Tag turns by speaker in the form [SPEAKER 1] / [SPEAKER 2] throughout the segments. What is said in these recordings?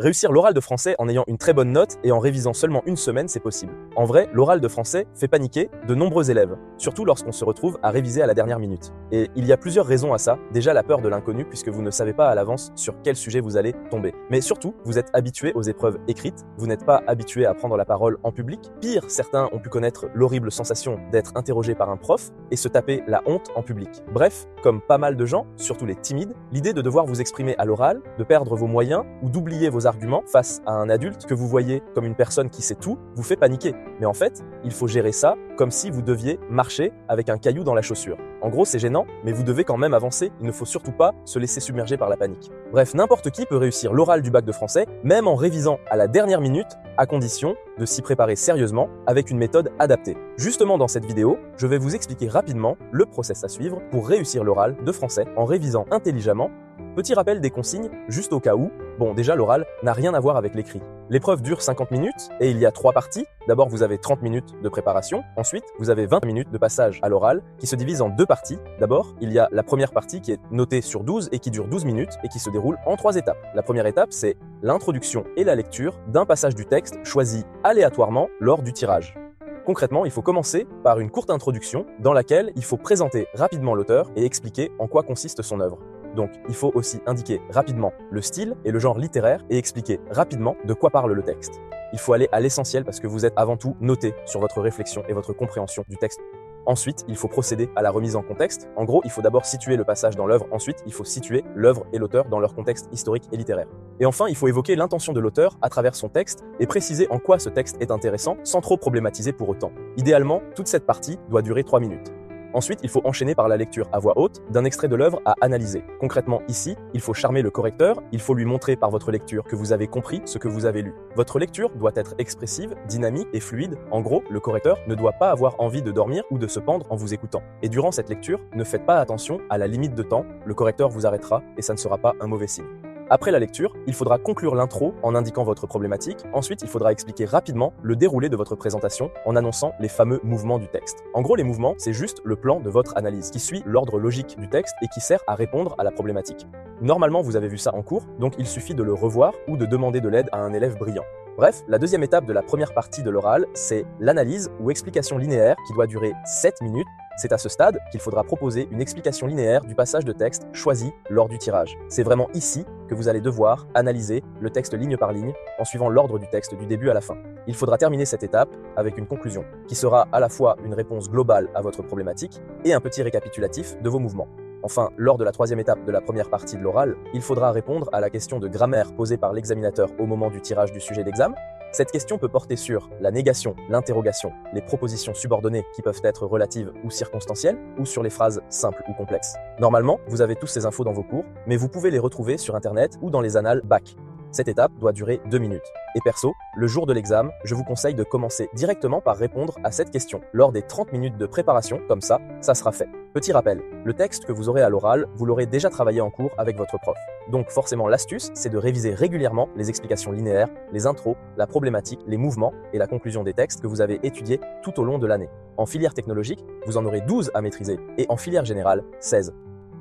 [SPEAKER 1] Réussir l'oral de français en ayant une très bonne note et en révisant seulement une semaine, c'est possible. En vrai, l'oral de français fait paniquer de nombreux élèves, surtout lorsqu'on se retrouve à réviser à la dernière minute. Et il y a plusieurs raisons à ça. Déjà, la peur de l'inconnu, puisque vous ne savez pas à l'avance sur quel sujet vous allez tomber. Mais surtout, vous êtes habitué aux épreuves écrites, vous n'êtes pas habitué à prendre la parole en public. Pire, certains ont pu connaître l'horrible sensation d'être interrogé par un prof et se taper la honte en public. Bref, comme pas mal de gens, surtout les timides, l'idée de devoir vous exprimer à l'oral, de perdre vos moyens ou d'oublier vos arguments face à un adulte que vous voyez comme une personne qui sait tout, vous fait paniquer. Mais en fait, il faut gérer ça comme si vous deviez marcher avec un caillou dans la chaussure. En gros, c'est gênant, mais vous devez quand même avancer. Il ne faut surtout pas se laisser submerger par la panique. Bref, n'importe qui peut réussir l'oral du bac de français, même en révisant à la dernière minute, à condition de s'y préparer sérieusement avec une méthode adaptée. Justement, dans cette vidéo, je vais vous expliquer rapidement le process à suivre pour réussir l'oral de français en révisant intelligemment. Petit rappel des consignes, juste au cas où. Bon, déjà, l'oral n'a rien à voir avec l'écrit. L'épreuve dure 50 minutes et il y a 3 parties. D'abord, vous avez 30 minutes de préparation. Ensuite, vous avez 20 minutes de passage à l'oral qui se divise en 2 parties. D'abord, il y a la première partie qui est notée sur 12 et qui dure 12 minutes et qui se déroule en 3 étapes. La première étape, c'est l'introduction et la lecture d'un passage du texte choisi aléatoirement lors du tirage. Concrètement, il faut commencer par une courte introduction dans laquelle il faut présenter rapidement l'auteur et expliquer en quoi consiste son œuvre. Donc, il faut aussi indiquer rapidement le style et le genre littéraire et expliquer rapidement de quoi parle le texte. Il faut aller à l'essentiel parce que vous êtes avant tout noté sur votre réflexion et votre compréhension du texte. Ensuite, il faut procéder à la remise en contexte. En gros, il faut d'abord situer le passage dans l'œuvre, ensuite, il faut situer l'œuvre et l'auteur dans leur contexte historique et littéraire. Et enfin, il faut évoquer l'intention de l'auteur à travers son texte et préciser en quoi ce texte est intéressant sans trop problématiser pour autant. Idéalement, toute cette partie doit durer 3 minutes. Ensuite, il faut enchaîner par la lecture à voix haute d'un extrait de l'œuvre à analyser. Concrètement, ici, il faut charmer le correcteur, il faut lui montrer par votre lecture que vous avez compris ce que vous avez lu. Votre lecture doit être expressive, dynamique et fluide. En gros, le correcteur ne doit pas avoir envie de dormir ou de se pendre en vous écoutant. Et durant cette lecture, ne faites pas attention à la limite de temps, le correcteur vous arrêtera et ça ne sera pas un mauvais signe. Après la lecture, il faudra conclure l'intro en indiquant votre problématique. Ensuite, il faudra expliquer rapidement le déroulé de votre présentation en annonçant les fameux mouvements du texte. En gros, les mouvements, c'est juste le plan de votre analyse qui suit l'ordre logique du texte et qui sert à répondre à la problématique. Normalement, vous avez vu ça en cours, donc il suffit de le revoir ou de demander de l'aide à un élève brillant. Bref, la deuxième étape de la première partie de l'oral, c'est l'analyse ou explication linéaire qui doit durer 7 minutes. C'est à ce stade qu'il faudra proposer une explication linéaire du passage de texte choisi lors du tirage. C'est vraiment ici que vous allez devoir analyser le texte ligne par ligne en suivant l'ordre du texte du début à la fin. Il faudra terminer cette étape avec une conclusion qui sera à la fois une réponse globale à votre problématique et un petit récapitulatif de vos mouvements. Enfin, lors de la troisième étape de la première partie de l'oral, il faudra répondre à la question de grammaire posée par l'examinateur au moment du tirage du sujet d'examen. Cette question peut porter sur la négation, l'interrogation, les propositions subordonnées qui peuvent être relatives ou circonstancielles, ou sur les phrases simples ou complexes. Normalement, vous avez tous ces infos dans vos cours, mais vous pouvez les retrouver sur Internet ou dans les annales bac. Cette étape doit durer 2 minutes. Et perso, le jour de l'examen, je vous conseille de commencer directement par répondre à cette question. Lors des 30 minutes de préparation, comme ça sera fait. Petit rappel, le texte que vous aurez à l'oral, vous l'aurez déjà travaillé en cours avec votre prof. Donc forcément, l'astuce, c'est de réviser régulièrement les explications linéaires, les intros, la problématique, les mouvements et la conclusion des textes que vous avez étudiés tout au long de l'année. En filière technologique, vous en aurez 12 à maîtriser et en filière générale, 16.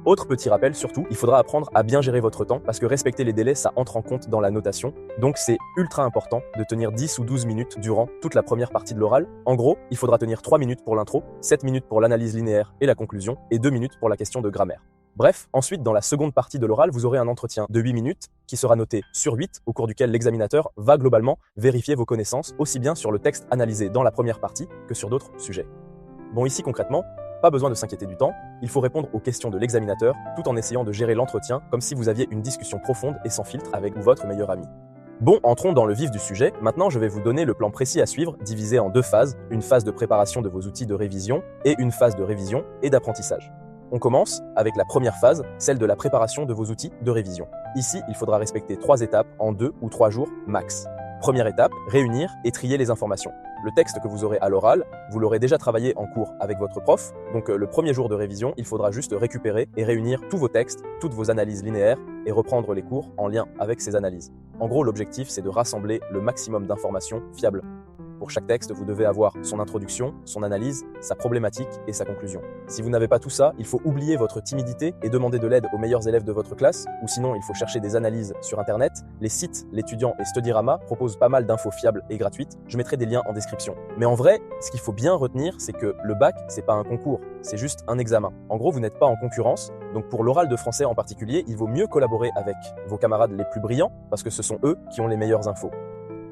[SPEAKER 1] Autre petit rappel surtout, il faudra apprendre à bien gérer votre temps parce que respecter les délais, ça entre en compte dans la notation. Donc c'est ultra important de tenir 10 ou 12 minutes durant toute la première partie de l'oral. En gros, il faudra tenir 3 minutes pour l'intro, 7 minutes pour l'analyse linéaire et la conclusion, et 2 minutes pour la question de grammaire. Bref, ensuite, dans la seconde partie de l'oral, vous aurez un entretien de 8 minutes qui sera noté sur 8, au cours duquel l'examinateur va globalement vérifier vos connaissances, aussi bien sur le texte analysé dans la première partie que sur d'autres sujets. Bon, ici concrètement, pas besoin de s'inquiéter du temps, il faut répondre aux questions de l'examinateur tout en essayant de gérer l'entretien comme si vous aviez une discussion profonde et sans filtre avec votre meilleur ami. Bon, entrons dans le vif du sujet. Maintenant, je vais vous donner le plan précis à suivre, divisé en 2 phases, une phase de préparation de vos outils de révision et une phase de révision et d'apprentissage. On commence avec la première phase, celle de la préparation de vos outils de révision. Ici, il faudra respecter 3 étapes en 2 ou 3 jours max. Première étape, réunir et trier les informations. Le texte que vous aurez à l'oral, vous l'aurez déjà travaillé en cours avec votre prof, donc le premier jour de révision, il faudra juste récupérer et réunir tous vos textes, toutes vos analyses linéaires et reprendre les cours en lien avec ces analyses. En gros, l'objectif, c'est de rassembler le maximum d'informations fiables. Pour chaque texte, vous devez avoir son introduction, son analyse, sa problématique et sa conclusion. Si vous n'avez pas tout ça, il faut oublier votre timidité et demander de l'aide aux meilleurs élèves de votre classe, ou sinon il faut chercher des analyses sur Internet. Les sites, l'étudiant et Studirama proposent pas mal d'infos fiables et gratuites. Je mettrai des liens en description. Mais en vrai, ce qu'il faut bien retenir, c'est que le bac, c'est pas un concours, c'est juste un examen. En gros, vous n'êtes pas en concurrence, donc pour l'oral de français en particulier, il vaut mieux collaborer avec vos camarades les plus brillants, parce que ce sont eux qui ont les meilleures infos.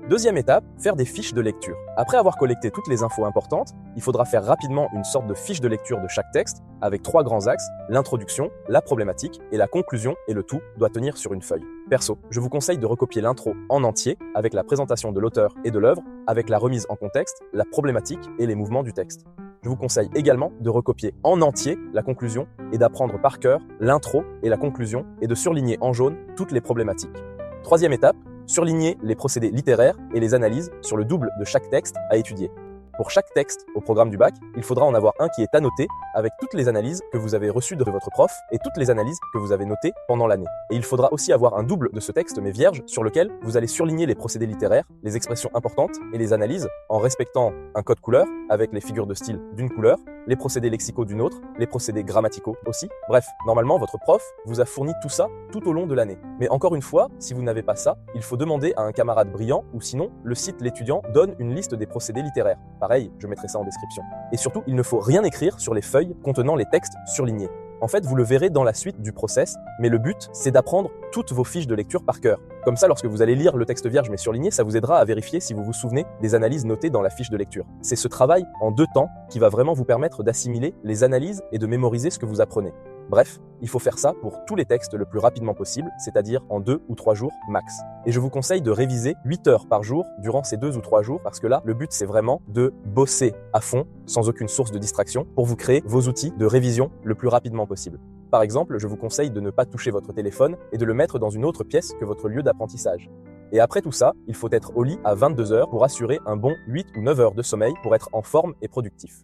[SPEAKER 1] Deuxième étape, faire des fiches de lecture. Après avoir collecté toutes les infos importantes, il faudra faire rapidement une sorte de fiche de lecture de chaque texte, avec 3 grands axes, l'introduction, la problématique et la conclusion, et le tout doit tenir sur une feuille. Perso, je vous conseille de recopier l'intro en entier, avec la présentation de l'auteur et de l'œuvre, avec la remise en contexte, la problématique et les mouvements du texte. Je vous conseille également de recopier en entier la conclusion et d'apprendre par cœur l'intro et la conclusion et de surligner en jaune toutes les problématiques. Troisième étape, surligner les procédés littéraires et les analyses sur le double de chaque texte à étudier. Pour chaque texte au programme du bac, il faudra en avoir un qui est annoté avec toutes les analyses que vous avez reçues de votre prof et toutes les analyses que vous avez notées pendant l'année. Et il faudra aussi avoir un double de ce texte mais vierge sur lequel vous allez surligner les procédés littéraires, les expressions importantes et les analyses en respectant un code couleur avec les figures de style d'une couleur, les procédés lexicaux d'une autre, les procédés grammaticaux aussi. Bref, normalement votre prof vous a fourni tout ça tout au long de l'année. Mais encore une fois, si vous n'avez pas ça, il faut demander à un camarade brillant ou sinon le site L'étudiant donne une liste des procédés littéraires. Pareil, je mettrai ça en description. Et surtout, il ne faut rien écrire sur les feuilles contenant les textes surlignés. En fait, vous le verrez dans la suite du process, mais le but, c'est d'apprendre toutes vos fiches de lecture par cœur. Comme ça, lorsque vous allez lire le texte vierge mais surligné, ça vous aidera à vérifier si vous vous souvenez des analyses notées dans la fiche de lecture. C'est ce travail en 2 temps qui va vraiment vous permettre d'assimiler les analyses et de mémoriser ce que vous apprenez. Bref, il faut faire ça pour tous les textes le plus rapidement possible, c'est-à-dire en 2 ou 3 jours max. Et je vous conseille de réviser 8 heures par jour durant ces 2 ou 3 jours, parce que là, le but c'est vraiment de bosser à fond, sans aucune source de distraction, pour vous créer vos outils de révision le plus rapidement possible. Par exemple, je vous conseille de ne pas toucher votre téléphone et de le mettre dans une autre pièce que votre lieu d'apprentissage. Et après tout ça, il faut être au lit à 22 heures pour assurer un bon 8 ou 9 heures de sommeil pour être en forme et productif.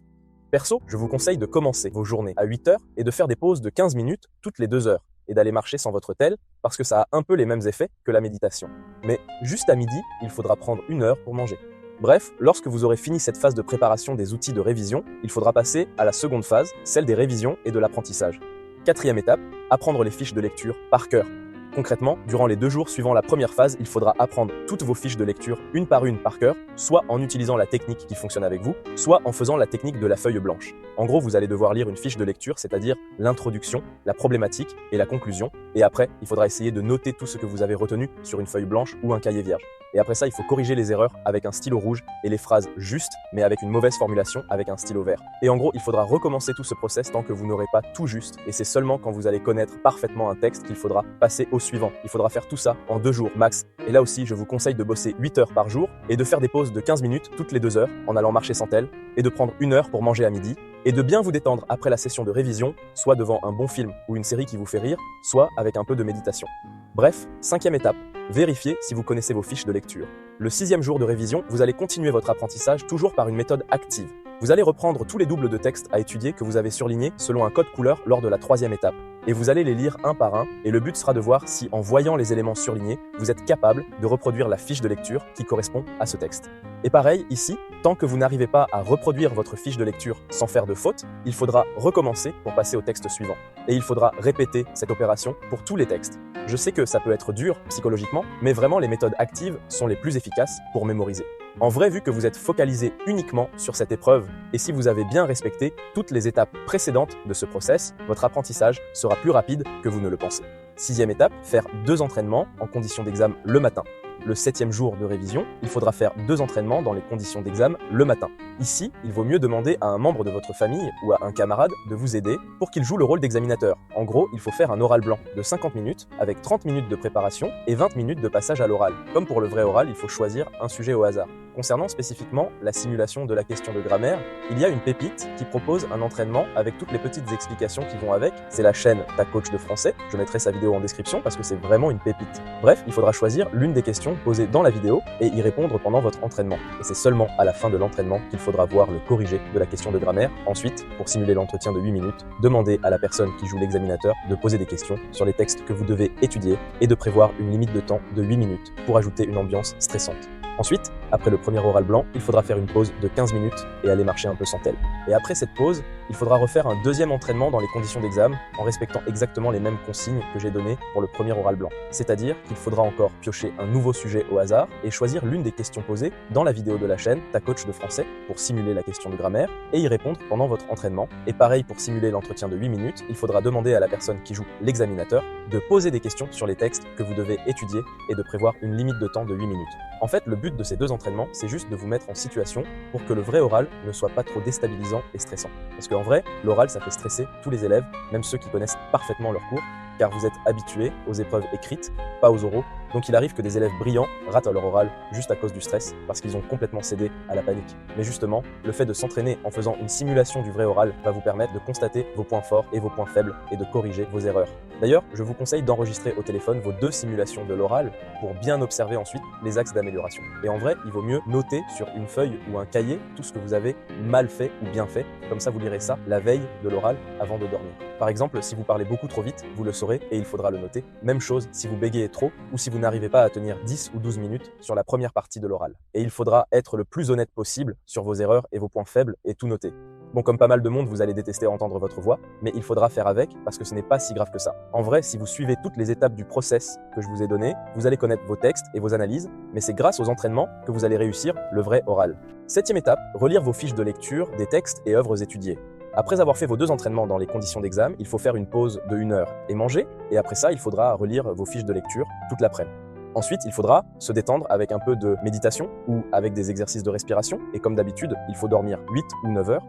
[SPEAKER 1] Perso, je vous conseille de commencer vos journées à 8 heures et de faire des pauses de 15 minutes toutes les 2 heures et d'aller marcher sans votre tel parce que ça a un peu les mêmes effets que la méditation. Mais juste à midi, il faudra prendre 1 heure pour manger. Bref, lorsque vous aurez fini cette phase de préparation des outils de révision, il faudra passer à la seconde phase, celle des révisions et de l'apprentissage. 4e étape, apprendre les fiches de lecture par cœur. Concrètement, durant les 2 jours suivant la première phase, il faudra apprendre toutes vos fiches de lecture une par cœur, soit en utilisant la technique qui fonctionne avec vous, soit en faisant la technique de la feuille blanche. En gros, vous allez devoir lire une fiche de lecture, c'est-à-dire l'introduction, la problématique et la conclusion. Et après, il faudra essayer de noter tout ce que vous avez retenu sur une feuille blanche ou un cahier vierge. Et après ça, il faut corriger les erreurs avec un stylo rouge et les phrases justes, mais avec une mauvaise formulation avec un stylo vert. Et en gros, il faudra recommencer tout ce process tant que vous n'aurez pas tout juste. Et c'est seulement quand vous allez connaître parfaitement un texte qu'il faudra passer au suivant. Il faudra faire tout ça en 2 jours max. Et là aussi, je vous conseille de bosser 8 heures par jour et de faire des pauses de 15 minutes toutes les 2 heures en allant marcher sans tel et de prendre 1 heure pour manger à midi et de bien vous détendre après la session de révision, soit devant un bon film ou une série qui vous fait rire, soit avec un peu de méditation. Bref, 5e étape, vérifiez si vous connaissez vos fiches de lecture. Le 6e jour de révision, vous allez continuer votre apprentissage toujours par une méthode active. Vous allez reprendre tous les doubles de texte à étudier que vous avez surlignés selon un code couleur lors de la 3e étape. Et vous allez les lire un par un, et le but sera de voir si, en voyant les éléments surlignés, vous êtes capable de reproduire la fiche de lecture qui correspond à ce texte. Et pareil, ici, tant que vous n'arrivez pas à reproduire votre fiche de lecture sans faire de faute, il faudra recommencer pour passer au texte suivant. Et il faudra répéter cette opération pour tous les textes. Je sais que ça peut être dur psychologiquement, mais vraiment les méthodes actives sont les plus efficaces pour mémoriser. En vrai, vu que vous êtes focalisé uniquement sur cette épreuve, et si vous avez bien respecté toutes les étapes précédentes de ce process, votre apprentissage sera plus rapide que vous ne le pensez. 6e étape, faire 2 entraînements en conditions d'examen le matin. Le 7e jour de révision, il faudra faire 2 entraînements dans les conditions d'examen le matin. Ici, il vaut mieux demander à un membre de votre famille ou à un camarade de vous aider pour qu'il joue le rôle d'examinateur. En gros, il faut faire un oral blanc de 50 minutes avec 30 minutes de préparation et 20 minutes de passage à l'oral. Comme pour le vrai oral, il faut choisir un sujet au hasard. Concernant spécifiquement la simulation de la question de grammaire, il y a une pépite qui propose un entraînement avec toutes les petites explications qui vont avec. C'est la chaîne Ta Coach de français. Je mettrai sa vidéo en description parce que c'est vraiment une pépite. Bref, il faudra choisir l'une des questions posées dans la vidéo et y répondre pendant votre entraînement. Et c'est seulement à la fin de l'entraînement qu'il faudra voir le corrigé de la question de grammaire. Ensuite, pour simuler l'entretien de 8 minutes, demandez à la personne qui joue l'examinateur de poser des questions sur les textes que vous devez étudier et de prévoir une limite de temps de 8 minutes pour ajouter une ambiance stressante. Ensuite, Après le premier oral blanc, il faudra faire une pause de 15 minutes et aller marcher un peu sans tel. Et après cette pause, il faudra refaire un deuxième entraînement dans les conditions d'examen en respectant exactement les mêmes consignes que j'ai données pour le premier oral blanc. C'est-à-dire qu'il faudra encore piocher un nouveau sujet au hasard et choisir l'une des questions posées dans la vidéo de la chaîne Ta coach de français pour simuler la question de grammaire et y répondre pendant votre entraînement. Et pareil pour simuler l'entretien de 8 minutes, il faudra demander à la personne qui joue l'examinateur de poser des questions sur les textes que vous devez étudier et de prévoir une limite de temps de 8 minutes. En fait, le but de ces deux entraînements, c'est juste de vous mettre en situation pour que le vrai oral ne soit pas trop déstabilisant et stressant. Parce qu'en vrai, l'oral, ça fait stresser tous les élèves, même ceux qui connaissent parfaitement leur cours, car vous êtes habitués aux épreuves écrites, pas aux oraux. Donc il arrive que des élèves brillants ratent leur oral juste à cause du stress, parce qu'ils ont complètement cédé à la panique. Mais justement, le fait de s'entraîner en faisant une simulation du vrai oral va vous permettre de constater vos points forts et vos points faibles et de corriger vos erreurs. D'ailleurs, je vous conseille d'enregistrer au téléphone vos 2 simulations de l'oral pour bien observer ensuite les axes d'amélioration. Et en vrai, il vaut mieux noter sur une feuille ou un cahier tout ce que vous avez mal fait ou bien fait. Comme ça, vous lirez ça la veille de l'oral avant de dormir. Par exemple, si vous parlez beaucoup trop vite, vous le saurez et il faudra le noter. Même chose si vous bégayez trop ou si vous n'arrivez pas à tenir 10 ou 12 minutes sur la première partie de l'oral. Et il faudra être le plus honnête possible sur vos erreurs et vos points faibles et tout noter. Bon, comme pas mal de monde, vous allez détester entendre votre voix, mais il faudra faire avec parce que ce n'est pas si grave que ça. En vrai, si vous suivez toutes les étapes du process que je vous ai donné, vous allez connaître vos textes et vos analyses, mais c'est grâce aux entraînements que vous allez réussir le vrai oral. 7e étape, relire vos fiches de lecture des textes et œuvres étudiées. Après avoir fait vos 2 entraînements dans les conditions d'examen, il faut faire une pause de 1 heure et manger, et après ça, il faudra relire vos fiches de lecture toute l'après-midi. Ensuite, il faudra se détendre avec un peu de méditation ou avec des exercices de respiration, et comme d'habitude, il faut dormir 8 ou 9 heures.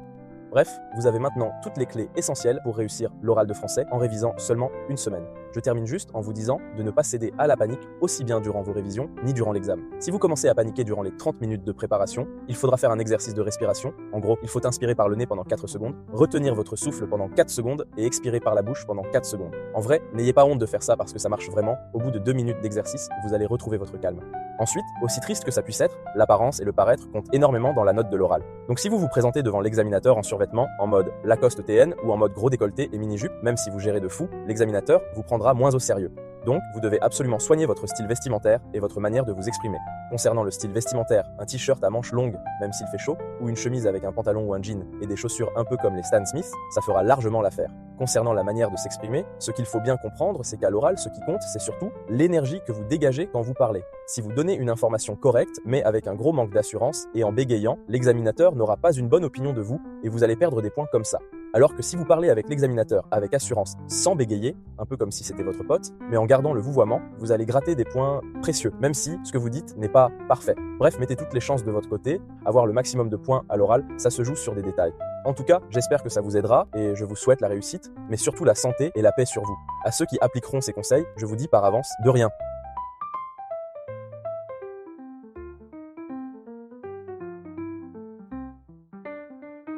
[SPEAKER 1] Bref, vous avez maintenant toutes les clés essentielles pour réussir l'oral de français en révisant seulement une semaine. Je termine juste en vous disant de ne pas céder à la panique aussi bien durant vos révisions ni durant l'examen. Si vous commencez à paniquer durant les 30 minutes de préparation, il faudra faire un exercice de respiration. En gros, il faut inspirer par le nez pendant 4 secondes, retenir votre souffle pendant 4 secondes et expirer par la bouche pendant 4 secondes. En vrai, n'ayez pas honte de faire ça parce que ça marche vraiment. Au bout de 2 minutes d'exercice, vous allez retrouver votre calme. Ensuite, aussi triste que ça puisse être, l'apparence et le paraître comptent énormément dans la note de l'oral. Donc si vous vous présentez devant l'examinateur en survêtement, en mode Lacoste TN ou en mode gros décolleté et mini-jupe, même si vous gérez de fou, l'examinateur vous prendra moins au sérieux. Donc, vous devez absolument soigner votre style vestimentaire et votre manière de vous exprimer. Concernant le style vestimentaire, un t-shirt à manches longues, même s'il fait chaud, ou une chemise avec un pantalon ou un jean et des chaussures un peu comme les Stan Smith, ça fera largement l'affaire. Concernant la manière de s'exprimer, ce qu'il faut bien comprendre, c'est qu'à l'oral, ce qui compte, c'est surtout l'énergie que vous dégagez quand vous parlez. Si vous donnez une information correcte, mais avec un gros manque d'assurance et en bégayant, l'examinateur n'aura pas une bonne opinion de vous et vous allez perdre des points comme ça. Alors que si vous parlez avec l'examinateur avec assurance sans bégayer, un peu comme si c'était votre pote, mais en gardant le vouvoiement, vous allez gratter des points précieux, même si ce que vous dites n'est pas parfait. Bref, mettez toutes les chances de votre côté, avoir le maximum de points à l'oral, ça se joue sur des détails. En tout cas, j'espère que ça vous aidera et je vous souhaite la réussite, mais surtout la santé et la paix sur vous. À ceux qui appliqueront ces conseils, je vous dis par avance de rien.